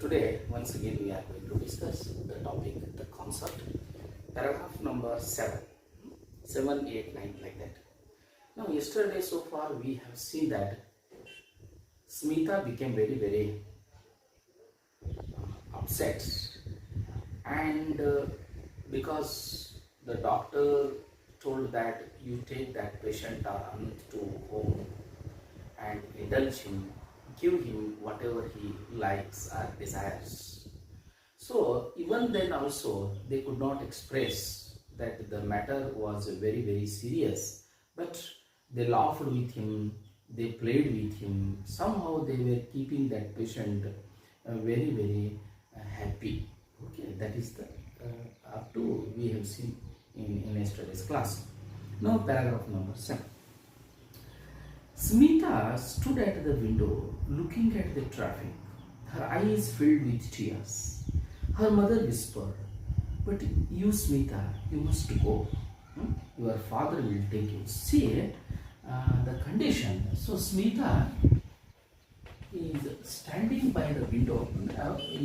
Today, once again, we are going to discuss the topic, the concept, paragraph number 7, 7, 8, 9, like that. Now, yesterday so far, we have seen that Smita became very upset, and because the doctor told that you take that patient or Anant to home and indulge him, give him whatever he likes or desires. So even then also they could not express that the matter was very serious, but they laughed with him, they played with him. Somehow they were keeping that patient very happy. Okay, that is the up to we have seen in yesterday's class. Now paragraph number 7. Smita stood at the window looking at the traffic, her eyes filled with tears. Her mother whispered, "But you, Smita, you must go. Your father will take you." See the condition. So Smita is standing by the window. ಈ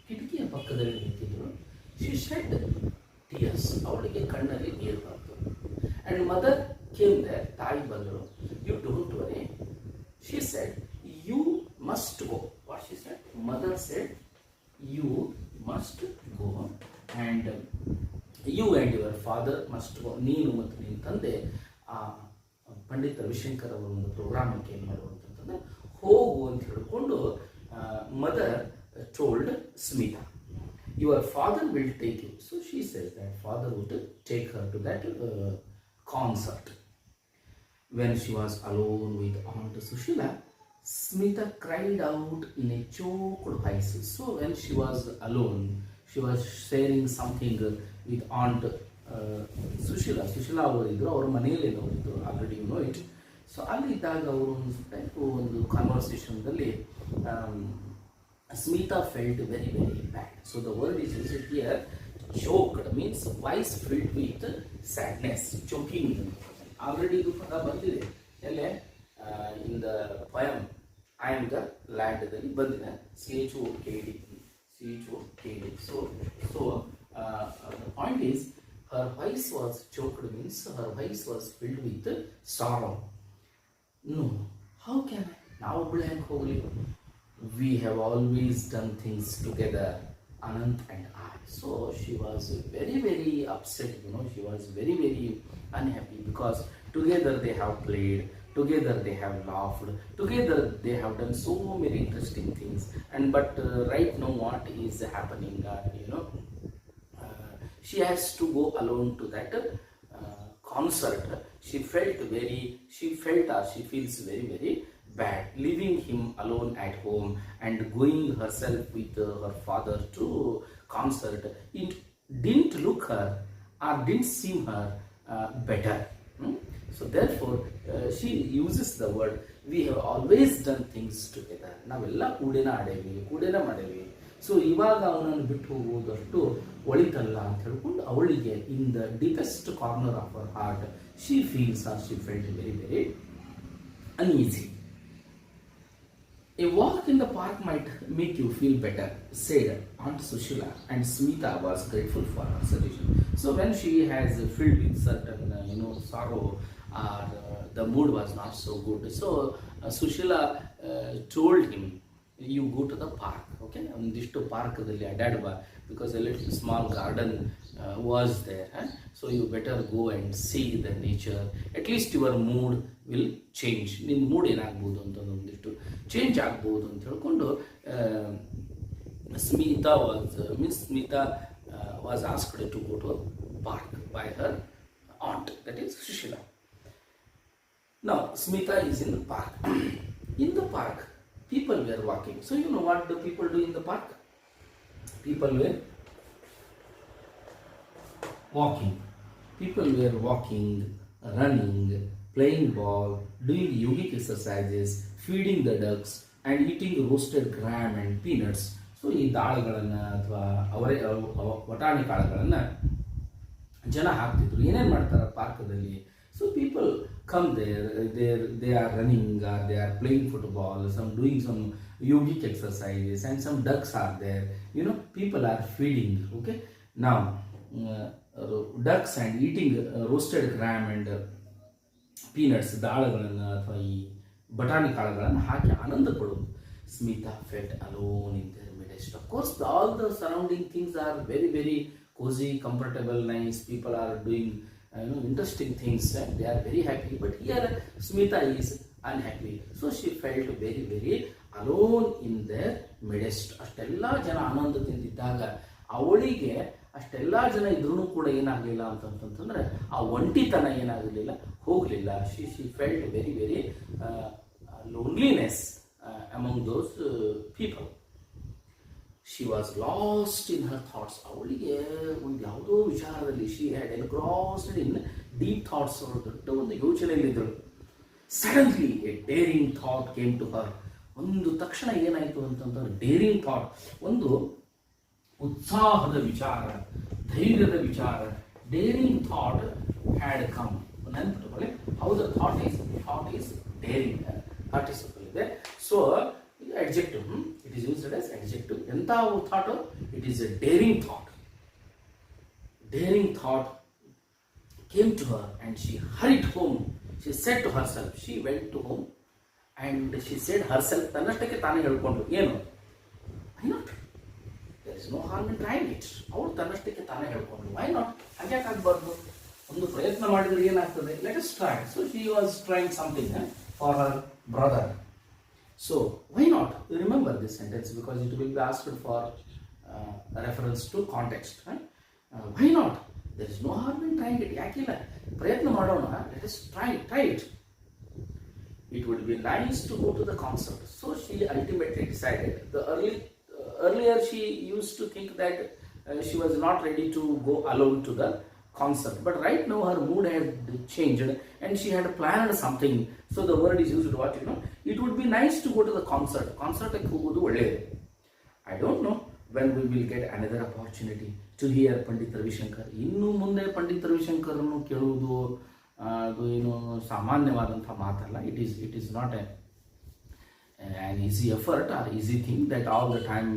ಕಿಟಕಿಯ ಪಕ್ಕದಲ್ಲಿ ನಿಂತಿದ್ರು. She shed tears. ಅವಳಿಗೆ ಕಣ್ಣಲ್ಲಿ ನೀರು ಬಂತು. And mother came there. ತಾಯಿ ಬಂದರು. You don't worry. She said, "You must go." What she said? Mother said, "You must go, and you and your father must go." ನೀನು ಮತ್ತು ನಿನ್ನ ತಂದೆ ಆ ಪಂಡಿತ ರವಿಶಂಕರ್ ಅವರ ಒಂದು ಪ್ರೋಗ್ರಾಮಕ್ಕೆ ಏನು ಮಾಡುವಂತಂದ್ರೆ ಹೋಗು ಅಂತ ಹೇಳಿಕೊಂಡು mother told Smita, "Your father will take you." So she says that father would take her to that concert. When she was alone with Aunt Sushila, Smita cried out in a choked voice. So when she was alone, she was sharing something with Aunt Sushila. Sushila ಅವರು ಇದ್ರು, ಅವ್ರ ಮನೆಯಲ್ಲಿ ಇದ್ರು, already you know it. So ಅಲ್ಲಿದ್ದಾಗ ಅವರು ಒಂದು ಕಾನ್ವರ್ಸೇಷನ್ದಲ್ಲಿ Smita felt very bad. So the word is used here, choked, means voice filled with sadness, choking. Already ಇದು ಪದ ಬಂದಿದೆ ಎಲ್ಲೇ in the poem I am the land ದಲ್ಲಿ ಬಂದಿದೆ. CHOKD. So the point is her voice was choked, means her voice was filled with sorrow. No, how can I? ನಾವು ಒಬ್ಬಳೆ ಹೆಂಗೆ ಹೋಗಲಿ? We have always done things together, Anant and I. So she was very upset, she was very unhappy because together they have played, together they have laughed, together they have done so many interesting things. And but right now what is happening, she has to go alone to that concert. She feels very bad, leaving him alone at home and going herself with her father to concert. It didn't look her or didn't seem her better. So therefore she uses the word, "We have always done things together." ನಾವೆಲ್ಲ ಕೂಡೇನ ಆಡೇವಿ, ಕೂಡೇನ ಮಾಡೇವಿ. So ಇವಾಗ ಅವನನ್ನು ಬಿಟ್ಟು ಹೋಗೋದಷ್ಟು ಒಳಿತಲ್ಲ ಅಂತ ಹೇಳ್ಕೊಂಡು ಅವಳಿಗೆ in the deepest corner of our heart she felt very uneasy. "A walk in the park might make you feel better," said Aunt Sushila, and Smita was grateful for her suggestion. So when she has filled with certain, sorrow, or the mood was not so good, so Sushila told him, "You go to the park, okay? Ondistu parkadalli adadba, because a little small garden was there, so you better go and see the nature. At least your mood will change. Nin mood ಏನಾಗಬಹುದು ಅಂತ ಒಂದಿಷ್ಟು change ಆಗಬಹುದು ಅಂತ ಹೇಳ್ಕೊಂಡು Smita was asked to go to a park by her aunt, that is Sushila. Now Smita is in the park. In the park, people were walking. So you know what the people do in the park? People were walking, running, playing ball, doing yogic exercises, feeding the ducks, and eating roasted gram and peanuts. So ಈ ದಾಳುಗಳನ್ನು ಅಥವಾ ವಟಾಣಿ ಕಾಳುಗಳನ್ನು ಜನ ಹಾಕ್ತಿದ್ರು. ಏನೇನು ಮಾಡ್ತಾರೆ ಪಾರ್ಕದಲ್ಲಿ? So people come there, they are running or they are playing football, some doing some yogic exercises, and some ducks are there. People are feeding. Okay, now ducks and eating roasted gram and peanuts ದಾಳಗಳನ್ನು ಅಥವಾ ಈ ಬಟಾಣಿ ಕಾಳುಗಳನ್ನು ಹಾಕಿ ಆನಂದ ಪಡೋದು. Smita felt alone in their midst. Of course all the surrounding things are very very cozy, comfortable, nice. People are doing interesting things and they are very happy. But here Smita is unhappy. So she felt very very alone in their midst. ಅಷ್ಟೆಲ್ಲ ಜನ ಆನಂದದಿಂದಿದ್ದಾಗ ಅವಳಿಗೆ ಅಷ್ಟೆಲ್ಲ ಜನ ಇದ್ರೂ ಕೂಡ ಏನಾಗಲಿಲ್ಲ ಅಂತಂತಂದ್ರೆ ಆ ಒಂಟಿತನ ಏನಾಗಲಿಲ್ಲ, ಹೋಗಲಿಲ್ಲ. She felt very very loneliness among those people. She was lost in her thoughts. ಅವಳಿಗೆ ಒಂದು ಯಾವುದೋ ವಿಚಾರದಲ್ಲಿ she had engrossed in deep thoughts. ದೊಡ್ಡ ಒಂದು ಯೋಚನೆಯಲ್ಲಿದ್ದಳು. Suddenly a daring thought came to her. ಒಂದು ತಕ್ಷಣ ಏನಾಯಿತು ಅಂತಂದ್ರೆ ಡೇರಿಂಗ್ ಥಾಟ್, ಒಂದು ಉತ್ಸಾಹದ ವಿಚಾರ, ಧೈರ್ಯದ ವಿಚಾರ, ಡೇರಿಂಗ್ ಥಾಟ್ ಹ್ಯಾಡ್ ಕಮ್. ನೆನಪಿಟ್ಟುಕೊಳ್ಳಿ, how the thought is daring. Thought is ಇದೆ. So adjective, it is used as adjective. Enta thought, it is a daring thought. Daring thought came to her and she hurried home. She said to herself, she went to home and she said herself, tannashtake taane helkondu enu, why not, there is no harm in trying it. Avaru tannashtake taane helkondu, why not, hage agbardu, ಒಂದು ಪ್ರಯತ್ನ ಮಾಡಿದ್ರೆ ಏನಾಗ್ತದೆ, let us try. So she was trying something for her brother. So why not? Remember this sentence because it will be asked for reference to context. Why not? There is no harm in trying it. ಯಾಕಿಲ್ಲ, ಪ್ರಯತ್ನ ಮಾಡೋಣ. Let us try it. It would be nice to go to the concert. So she ultimately decided. Earlier she used to think that she was not ready to go alone to the concert, but right now her mood had changed and she had planned something. So the word is used, what it would be nice to go to the concert. Concert ಹೋಗೋದು ಒಳ್ಳೆಯದು. I don't know when we will get another opportunity to hear Pandit Ravishankar. ಇನ್ನು ಮುಂದೆ ಪಂಡಿತ್ ರವಿಶಂಕರ್ನು ಕೇಳುವುದು ಅದು ಏನು ಸಾಮಾನ್ಯವಾದಂಥ ಮಾತಲ್ಲ. It is not an easy effort or easy thing that all the time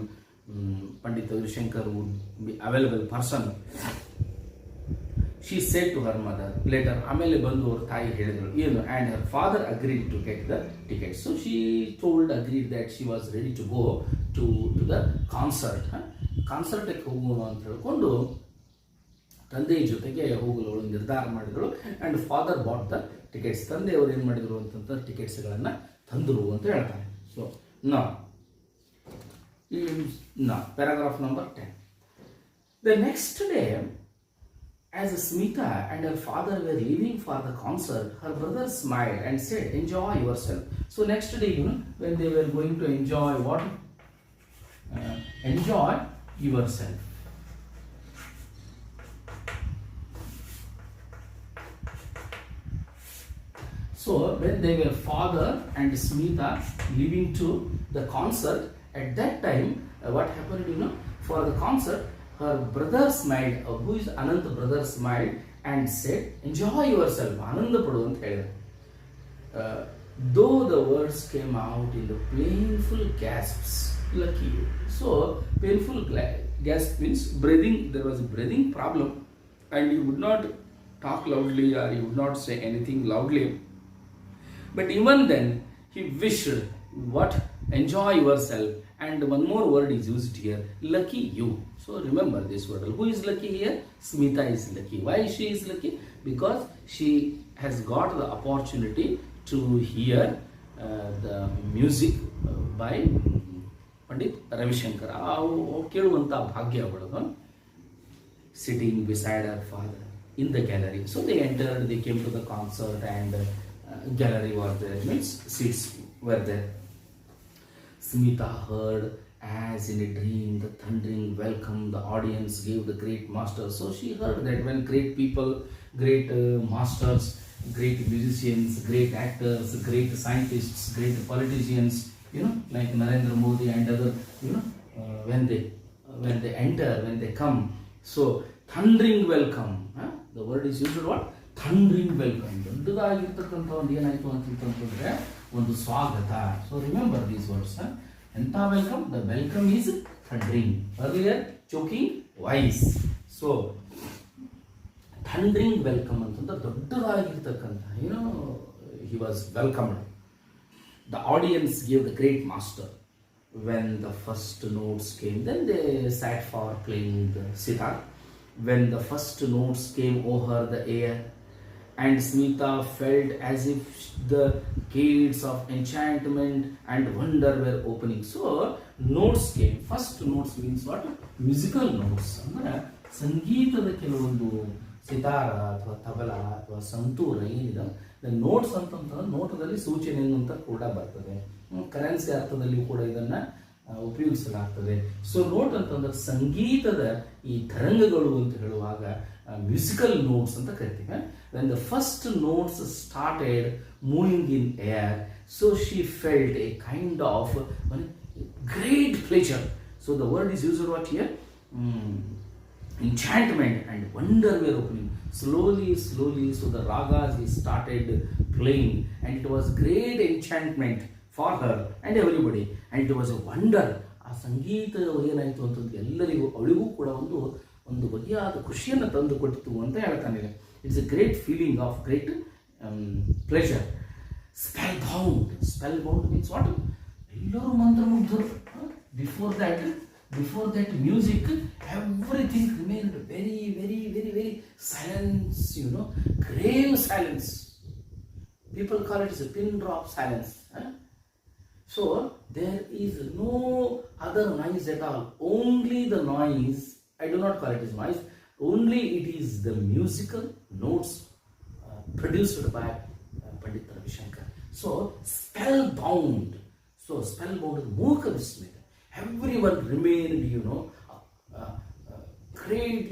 Pandit Ravishankar would be available person. She said to her mother later, ಆಮೇಲೆ ಬಂದು ಅವ್ರ ತಾಯಿ ಹೇಳಿದ್ರು ಏನು, and her father agreed to get the ticket. So she agreed that she was ready to go to the concert. ಕಾನ್ಸರ್ಟ್ಗೆ ಹೋಗೋಣ ಅಂತ ಹೇಳ್ಕೊಂಡು ತಂದೆಯ ಜೊತೆಗೆ ಹೋಗಲು ನಿರ್ಧಾರ ಮಾಡಿದಳು. And father bought the tickets. ತಂದೆಯವರು ಏನು ಮಾಡಿದರು ಅಂತಂದ್ರೆ ಟಿಕೆಟ್ಸ್ಗಳನ್ನು ತಂದರು ಅಂತ ಹೇಳ್ತಾರೆ. So paragraph number 10. The next day, as Smita and her father were leaving for the concert, her brother smiled and said, enjoy yourself. So next day, when they were going to enjoy what? Enjoy yourself. So when they were father and Smita leaving to the concert, at that time, what happened, for the concert, her brother smiled. Who is Anant? Brother smiled and said, enjoy yourself. Ananda padu anta helidare. Though the words came out in the painful gasps, lucky you. So painful gasp means breathing. There was a breathing problem and you would not talk loudly or you would not say anything loudly. But even then he wished, what? Enjoy yourself. And one more word is used here, lucky you. So remember this word. Who is lucky here? Smita is lucky. Why she is lucky? Because she has got the opportunity to hear the music by Pandit Ravishankar. ಕೇಳುವಂತ ಭಾಗ್ಯ ಅವಳದು. Sitting beside her father in the gallery. So they entered, they came to the concert and gallery was there, means seats were there. Smita heard as in a dream the thundering welcome the audience gave the great master. So she heard that when great people, great masters, great musicians, great actors, great scientists, great politicians, like Narendra Modi and other, when they enter, when they come, so thundering welcome. The word is used what? Thundering welcome, ದೊಡ್ಡದಾಗಿರ್ತಕ್ಕಂಥ ಒಂದು ಏನಾಯಿತು ಅಂತಂತಂದ್ರೆ ಒಂದು ಸ್ವಾಗತ. So remember these words. ಎಂಥ welcome? The welcome is thundering, earlier choking voice. So thundering welcome ಅಂತಂದ್ರೆ ದೊಡ್ಡದಾಗಿರ್ತಕ್ಕಂಥ he was welcomed. The audience gave the great master when the first notes came. Then they sat for playing the sitar. When the first notes came over the air, and Smita felt as if the gates of enchantment and wonder were opening. So notes came. First notes means what? Musical notes. ಅಂದ್ರೆ ಸಂಗೀತದ ಕೆಲವೊಂದು ಸಿತಾರ ಅಥವಾ ತಬಲ ಅಥವಾ ಸಂತೂರ ಏನಿದೆ, notes ಅಂತಂತಂದ್ರೆ ನೋಟದಲ್ಲಿ ಸೂಚನೆ ಅಂತ ಕೂಡ ಬರ್ತದೆ. ಕರೆನ್ಸಿ ಅರ್ಥದಲ್ಲಿ ಕೂಡ ಇದನ್ನ ಉಪಯೋಗಿಸಲಾಗ್ತದೆ. ಸೊ ನೋಟ್ ಅಂತಂದ್ರೆ ಸಂಗೀತದ ಈ ತರಂಗಗಳು ಅಂತ ಹೇಳುವಾಗ ಮ್ಯೂಸಿಕಲ್ ನೋಟ್ಸ್ ಅಂತ ಕರಿತೀವಿ. When the first notes started moving in air, so she felt A kind of great pleasure. So the word is used what here? enchantment and wonder were opening. Slowly, so the ragas he started playing, and it was great enchantment for her and everybody, and it was a wonder. ಆ ಸಂಗೀತ ಏನಾಯಿತು ಅಂತಂದ್ರೆ ಎಲ್ಲರಿಗೂ ಅವಳಿಗೂ ಕೂಡ ಒಂದು ಬಗೆಯಾದ ಖುಷಿಯನ್ನು ತಂದು ಕೊಟ್ಟಿತು ಅಂತ ಹೇಳ್ತಾನೆ. It's A great feeling of great pleasure. Spell bound means what? ಎಲ್ಲರೂ ಮಂತ್ರಮುಗ್ಧರು. Before that music, everything remained very silence, grave silence. People call it as a pin drop silence. So there is no other noise at all. Only the noise, I do not call it as noise, only it is the musical notes produced by Pandit Ravi Shankar. So spellbound is Mukha Vismita. Everyone remained, great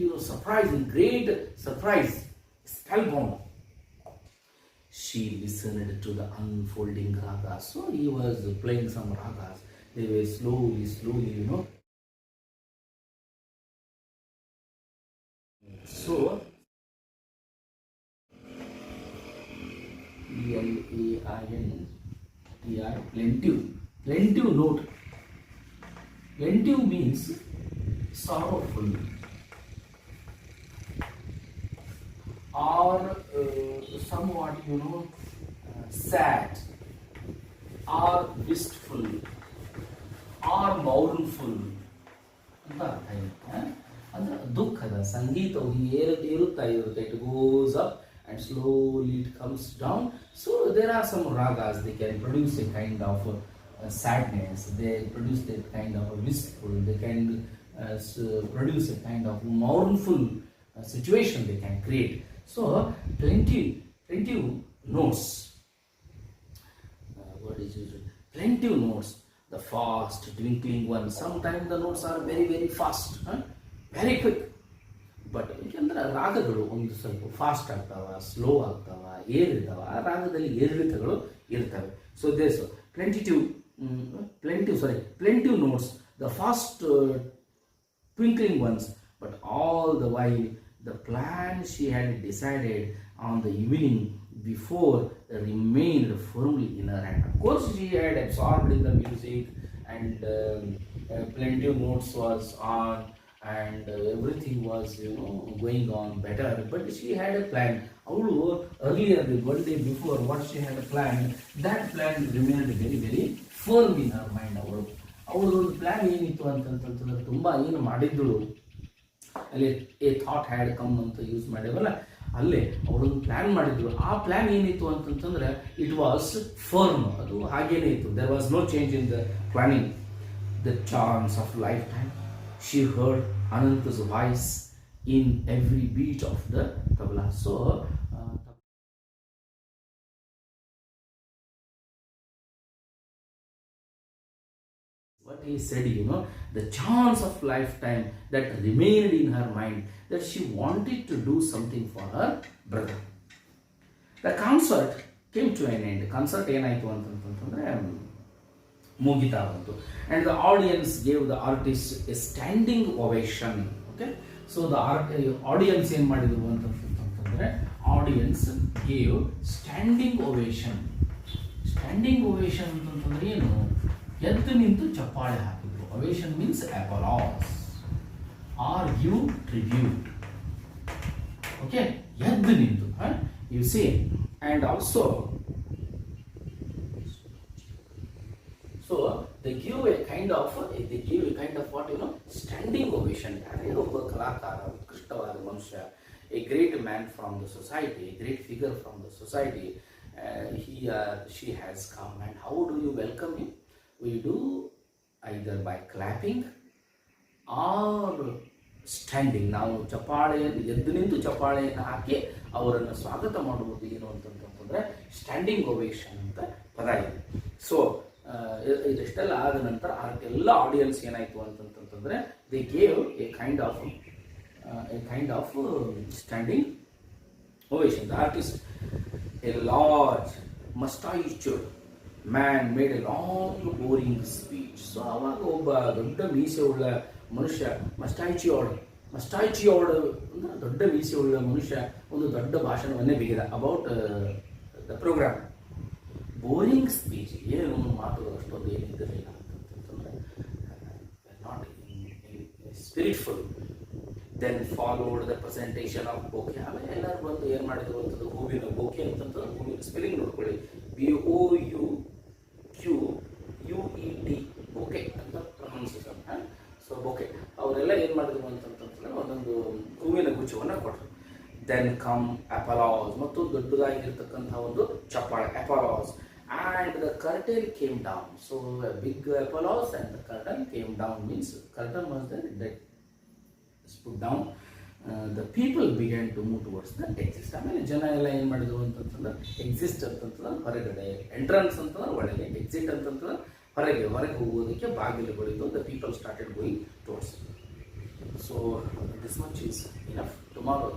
surprise, spellbound. She listened to the unfolding ragas. So he was playing some ragas. They were slowly, So plaintive note. Plaintive means sorrowful or somewhat sad or wistful or mournful ಅಂತ ಅರ್ಥ ಇರುತ್ತೆ. ಅಂದ್ರೆ ದುಃಖದ ಸಂಗೀತವು ಏರುತ್ತಾ ಇರುತ್ತೆ. It goes up and slowly it comes down. So there are some ragas, they can produce a kind of sadness, they produce that kind of a wistful, they can produce a kind of mournful situation they can create. So plaintive notes, what is it? Plaintive notes, the fast twinkling one. Sometimes the notes are very fast, very quick. But ಯಾಕೆಂದ್ರೆ ರಾಗಗಳು ಒಂದು ಸ್ವಲ್ಪ fast ಆಗ್ತಾವ, slow ಆಗ್ತಾವ, ಏರಿರ್ತಾವ. ಆ ರಾಗದಲ್ಲಿ ಏರಿಳಿತಗಳು ಇರ್ತವೆ. So these plaintive notes, the fast twinkling ones, but all the while the plan she had decided on the evening before remained firmly in her hand. Of course she had absorbed in the music and plaintive notes was on and everything was going on better, but she had a plan. Earlier, one day before, what she had planned, that plan remained very firm in her mind. ಅವಳೊಂದು plan ಏನಿತ್ತು ಅಂತಂತಂದ್ರೆ ತುಂಬ ಏನು ಮಾಡಿದ್ದಳು ಅಲ್ಲಿ a thought had come ಅಂತ use ಮಾಡಿವಲ್ಲ, ಅಲ್ಲೇ ಅವಳೊಂದು ಪ್ಲಾನ್ ಮಾಡಿದ್ರು. ಆ ಪ್ಲಾನ್ ಏನಿತ್ತು ಅಂತಂತಂದ್ರೆ ಇಟ್ ವಾಸ್ ಫರ್ಮ್, ಅದು ಹಾಗೇನೇ ಇತ್ತು. There was no change in the planning. The chance of lifetime, she heard Ananta's voice in every beat of the tabla. So what he said, the chance of lifetime that remained in her mind, that she wanted to do something for her brother. The concert came to an end. Concert ಏನಾಯಿತು ಅಂತಂತಂದ್ರೆ ಮುಗಿತಾ ಬಂತು. And the audience gave the artist a standing ovation. Okay, so the audience ಏನು ಮಾಡಿದ್ರು ಅಂತಂತಂದ್ರೆ audience gave standing ovation. Standing ovation ಅಂತಂದ್ರೆ ಏನು? ಎದ್ದು ನಿಂತು ಚಪ್ಪಾಳೆ ಹಾಕಿದ್ರು. Ovation means applause or give tribute. Okay, ಎದ್ದು ನಿಂತು. You say and also so they give a kind of what standing ovation. ಯಾರೇ ಒಬ್ಬ ಕಲಾಕಾರ, ಉತ್ಕೃಷ್ಟವಾದ ಮನುಷ್ಯ, a great man from the society, a great figure from the society, he or she has come, and how do you welcome him? We do either by clapping or standing. ನಾವು ಚಪ್ಪಾಳೆಯನ್ನು ಎದ್ದು ನಿಂತು ಚಪ್ಪಾಳೆಯನ್ನು ಹಾಕಿ ಅವರನ್ನು ಸ್ವಾಗತ ಮಾಡುವುದು ಏನು ಅಂತಂತಂದರೆ ಸ್ಟ್ಯಾಂಡಿಂಗ್ ಓವೇಷನ್ ಅಂತ ಪದ ಇದೆ. ಸೊ ಇದೆಷ್ಟೆಲ್ಲ ಆದ ನಂತರ ಎಲ್ಲ ಆಡಿಯನ್ಸ್ ಏನಾಯಿತು ಅಂತಂತಂದರೆ they gave a kind of standing ovation. The artist, a large moustached man made a long boring speech. So ಆವಾಗ ಒಬ್ಬ ದೊಡ್ಡ ಮೀಸೆ ಉಳ್ಳ ಮನುಷ್ಯ, ಮಸ್ಟೈಚಿಯೋಡ್ ಅಂದರೆ ದೊಡ್ಡ ಮೀಸೆ ಉಳ್ಳ ಮನುಷ್ಯ ಒಂದು ದೊಡ್ಡ ಭಾಷಣವನ್ನೇ ಬಿಗಿದ about the programme. Boring speech, ಏನು ಮಾತುಗಳು ಅಷ್ಟೊಂದು ಏನಿದ್ದಿರಲಿಲ್ಲ ಅಂತಂತಂದರೆ not spiritful. Then followed the presentation of bouquet. ಆಮೇಲೆ ಎಲ್ಲರೂ ಬಂದು ಏನು ಮಾಡಿದ್ರು ಅಂತಂದ್ರೆ ಹೂವಿನ ಬೋಕೆ ಅಂತಂದ್ರೆ ಹೂವಿನ ಸ್ಪೆಲ್ಲಿಂಗ್ ನೋಡ್ಕೊಳ್ಳಿ, BOUQUET ಬೋಕೆ ಅಂತ ಪ್ರೊನೌನ್ಸಿಯೇಷನ್. ಸೊ ಬೋಕೆ ಅವರೆಲ್ಲ ಏನು ಮಾಡಿದ್ರು ಅಂತಂತಂದ್ರೆ ಒಂದೊಂದು ಹೂವಿನ ಗುಚ್ಛವನ್ನು ಕೊಟ್ಟರು. ದೆನ್ ಕಮ್ ಅಪಲಾಸ್, ಮತ್ತು ದೊಡ್ಡದಾಗಿರ್ತಕ್ಕಂಥ ಒಂದು ಚಪ್ಪಾಳೆ, ಅಪಲಾಸ್. And the curtain came down. So a big applause and the curtain came down, means curtain was there, that is put down. The people began to move towards the exit. ಆಮೇಲೆ ಜನ ಎಲ್ಲ ಏನು ಮಾಡಿದ್ರು ಅಂತಂತಂದ್ರೆ exist ಅಂತಂತಂದ್ರೆ ಹೊರಗಡೆ, entrance ಅಂತಂದ್ರೆ ಒಳಗೆ, ಎಕ್ಸಿಟ್ ಅಂತಂತಂದ್ರೆ ಹೊರಗೆ ಹೋಗೋದಕ್ಕೆ ಬಾಗಿಲುಗಳಿದ್ದು. The people started going towards. So this much is enough. Tomorrow